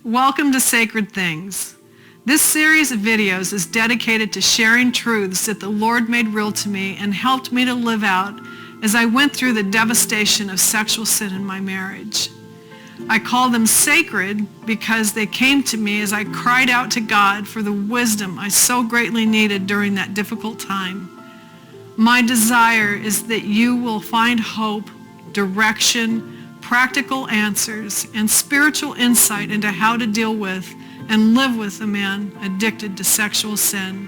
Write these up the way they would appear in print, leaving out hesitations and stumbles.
Welcome to Sacred Things. This series of videos is dedicated to sharing truths that the Lord made real to me and helped me to live out as I went through the devastation of sexual sin in my marriage. I call them sacred because they came to me as I cried out to God for the wisdom I so greatly needed during that difficult time. My desire is that you will find hope, direction, practical answers, and spiritual insight into how to deal with and live with a man addicted to sexual sin.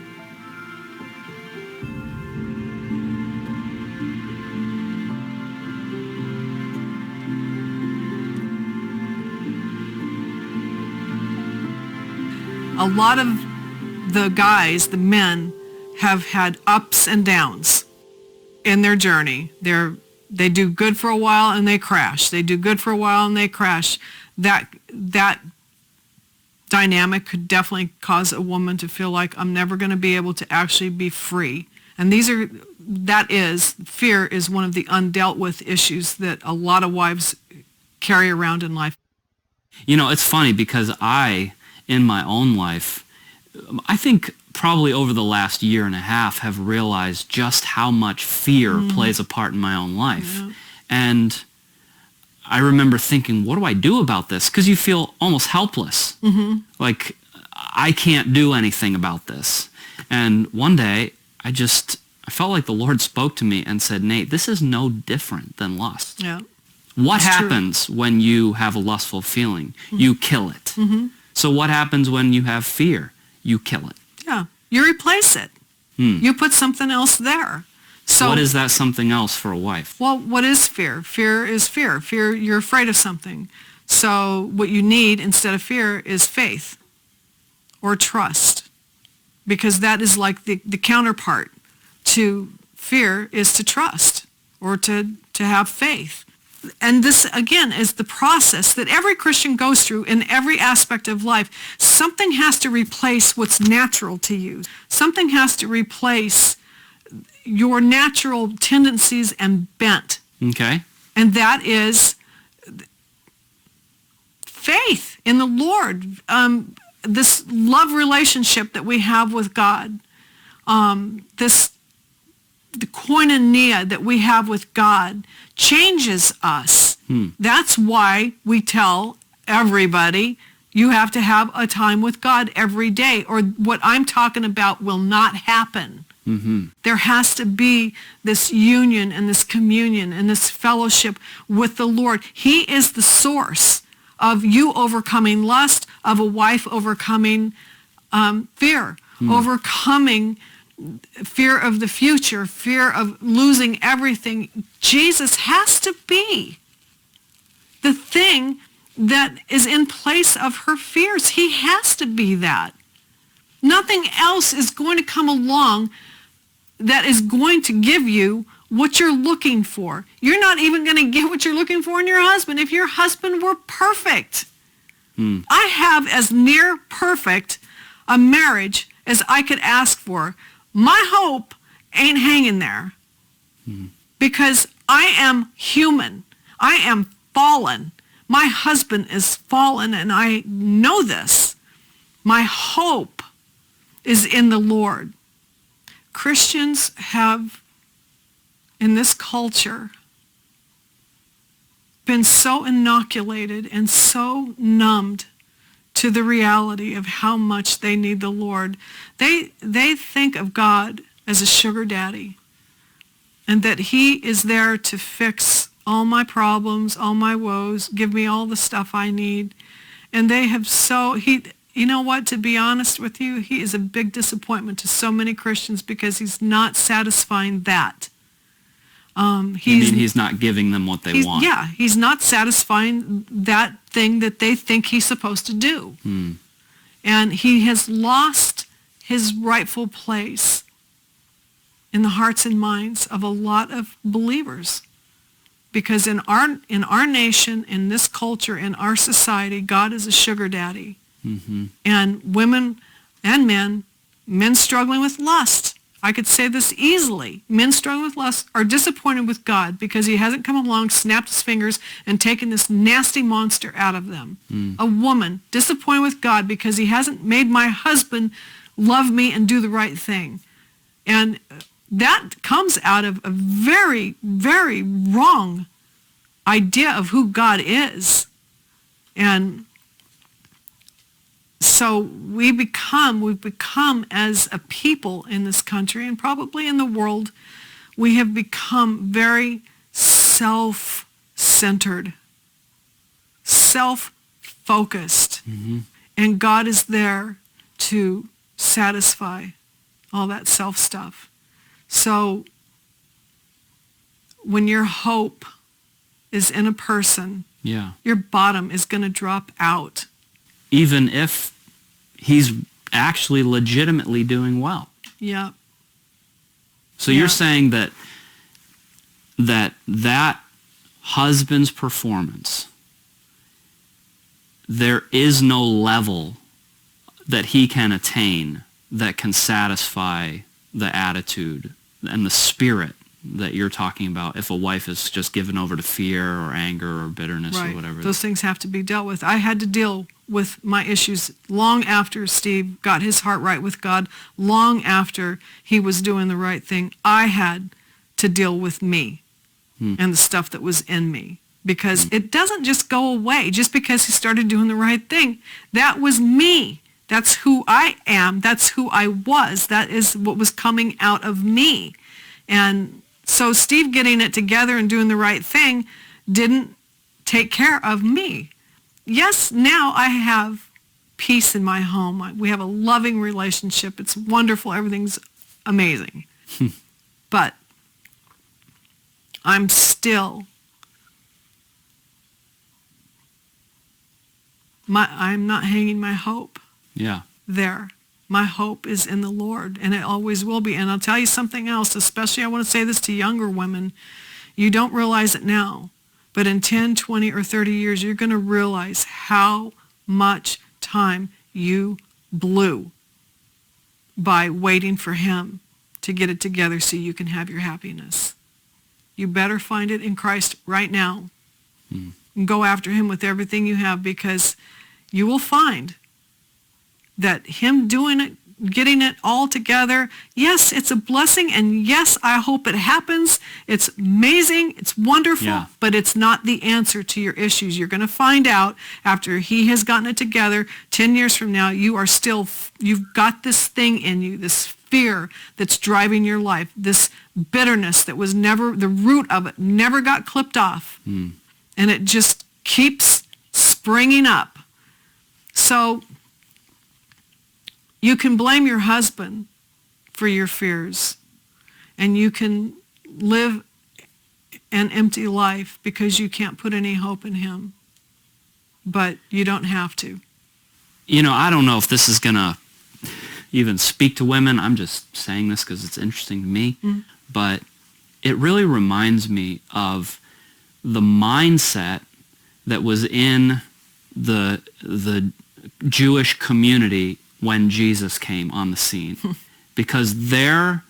A lot of the guys, the men, have had ups and downs in their journey. They do good for a while and they crash. They do good for a while and they crash. That dynamic could definitely cause a woman to feel like I'm never going to be able to actually be free. And fear is one of the undealt with issues that a lot of wives carry around in life. You know, it's funny because in my own life, I think probably over the last year and a half have realized just how much fear plays a part in my own life. Yeah. And I remember thinking, what do I do about this? Because you feel almost helpless. Mm-hmm. Like, I can't do anything about this. And one day, I felt like the Lord spoke to me and said, Nate, this is no different than lust. Yeah. What happens when you have a lustful feeling? Mm-hmm. You kill it. Mm-hmm. So what happens when you have fear? You kill it. Yeah, you replace it. You put something else there. So what is that something else for a wife? Well, what is fear? Fear is fear. Fear, you're afraid of something. So what you need instead of fear is faith or trust, because that is like the counterpart to fear is to trust or to have faith. And this, again, is the process that every Christian goes through in every aspect of life. Something has to replace what's natural to you. Something has to replace your natural tendencies and bent. Okay. And that is faith in the Lord. This love relationship that we have with God. The koinonia that we have with God changes us. That's why we tell everybody you have to have a time with God every day, or what I'm talking about will not happen. Mm-hmm. There has to be this union and this communion and this fellowship with the Lord. He is the source of you overcoming lust, of a wife overcoming fear, overcoming fear of the future, fear of losing everything. Jesus has to be the thing that is in place of her fears. He has to be that. Nothing else is going to come along that is going to give you what you're looking for. You're not even going to get what you're looking for in your husband if your husband were perfect. I have as near perfect a marriage as I could ask for. My hope ain't hanging there because I am human. I am fallen. My husband is fallen, and I know this. My hope is in the Lord. Christians have, in this culture, been so inoculated and so numbed to the reality of how much they need the Lord. They think of God as a sugar daddy, and that he is there to fix all my problems, all my woes, give me all the stuff I need. And they have you know what, to be honest with you, he is a big disappointment to so many Christians because he's not satisfying that. He's not giving them what they want. Yeah, he's not satisfying that thing that they think he's supposed to do. And he has lost his rightful place in the hearts and minds of a lot of believers. Because in our nation, in this culture, in our society, God is a sugar daddy. Mm-hmm. And women and men struggling with lust I could say this easily. Men struggling with lust are disappointed with God because he hasn't come along, snapped his fingers, and taken this nasty monster out of them. A woman disappointed with God because he hasn't made my husband love me and do the right thing. And that comes out of a very, very wrong idea of who God is. And so we've become as a people in this country and probably in the world, we have become very self-centered, self-focused. And God is there to satisfy all that self stuff. So when your hope is in a person, your bottom is going to drop out. Even if he's actually legitimately doing well. Yeah. So you're saying that husband's performance, there is no level that he can attain that can satisfy the attitude and the spirit that you're talking about if a wife is just given over to fear or anger or bitterness or whatever. Those things have to be dealt with. I had to deal with my issues long after Steve got his heart right with God, long after he was doing the right thing. I had to deal with me and the stuff that was in me, because it doesn't just go away just because he started doing the right thing. That was me. That's who I am. That's who I was. That is what was coming out of me. And so Steve getting it together and doing the right thing didn't take care of me. Yes, now I have peace in my home. We have a loving relationship. It's wonderful. Everything's amazing. But I'm still, I'm not hanging my hope there. My hope is in the Lord, and it always will be. And I'll tell you something else, especially I want to say this to younger women. You don't realize it now, but in 10, 20, or 30 years, you're going to realize how much time you blew by waiting for him to get it together so you can have your happiness. You better find it in Christ right now and go after him with everything you have, because you will find that him doing it, getting it all together, yes, it's a blessing, and yes, I hope it happens. It's amazing, it's wonderful, but it's not the answer to your issues. You're going to find out after he has gotten it together, 10 years from now, you've got this thing in you, this fear that's driving your life, this bitterness that was never, the root of it never got clipped off, and it just keeps springing up. So you can blame your husband for your fears, and you can live an empty life because you can't put any hope in him, but you don't have to. You know, I don't know if this is going to even speak to women. I'm just saying this because it's interesting to me, but it really reminds me of the mindset that was in the Jewish community when Jesus came on the scene, because their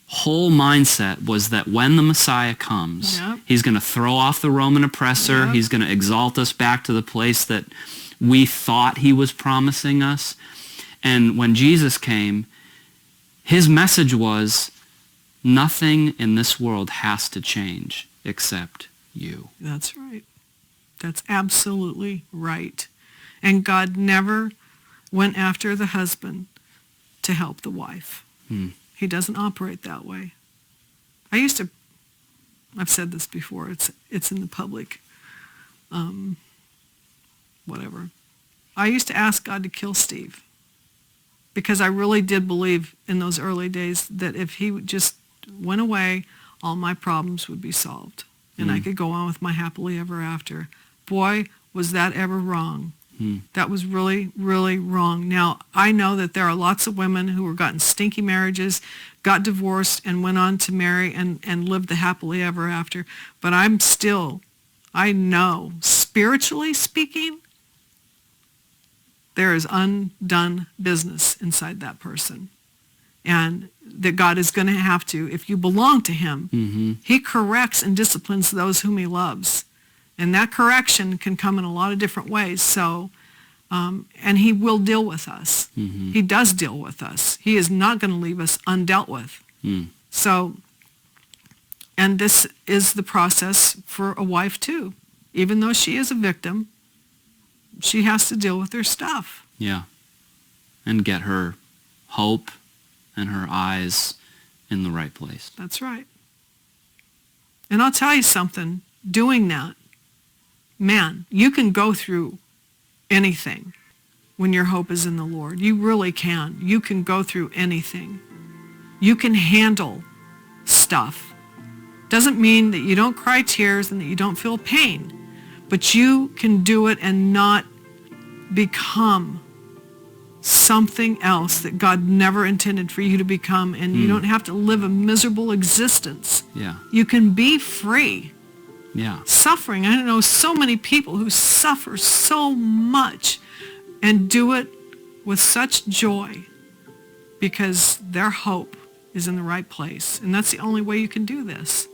whole mindset was that when the Messiah comes, he's going to throw off the Roman oppressor, he's going to exalt us back to the place that we thought he was promising us. And when Jesus came, his message was, nothing in this world has to change except you. That's right. That's absolutely right. And God never went after the husband to help the wife. He doesn't operate that way. I've said this before, it's in the public, whatever. I used to ask God to kill Steve, because I really did believe in those early days that if he just went away, all my problems would be solved, and I could go on with my happily ever after. Boy, was that ever wrong. That was really, really wrong. Now, I know that there are lots of women who were gotten stinky marriages, got divorced, and went on to marry and lived the happily ever after. But I know, spiritually speaking, there is undone business inside that person. and that God is going to have to, if you belong to him, he corrects and disciplines those whom he loves. And that correction can come in a lot of different ways. So, and he will deal with us. He does deal with us. He is not going to leave us undealt with. So, and this is the process for a wife too. Even though she is a victim, she has to deal with her stuff. Yeah. And get her hope and her eyes in the right place. That's right. And I'll tell you something, doing that, man, you can go through anything when your hope is in the Lord. You really can. You can go through anything. You can handle stuff. Doesn't mean that you don't cry tears and that you don't feel pain, but you can do it and not become something else that God never intended for you to become, and you don't have to live a miserable existence. Yeah. You can be free. Yeah. Suffering. I know so many people who suffer so much and do it with such joy because their hope is in the right place. And that's the only way you can do this.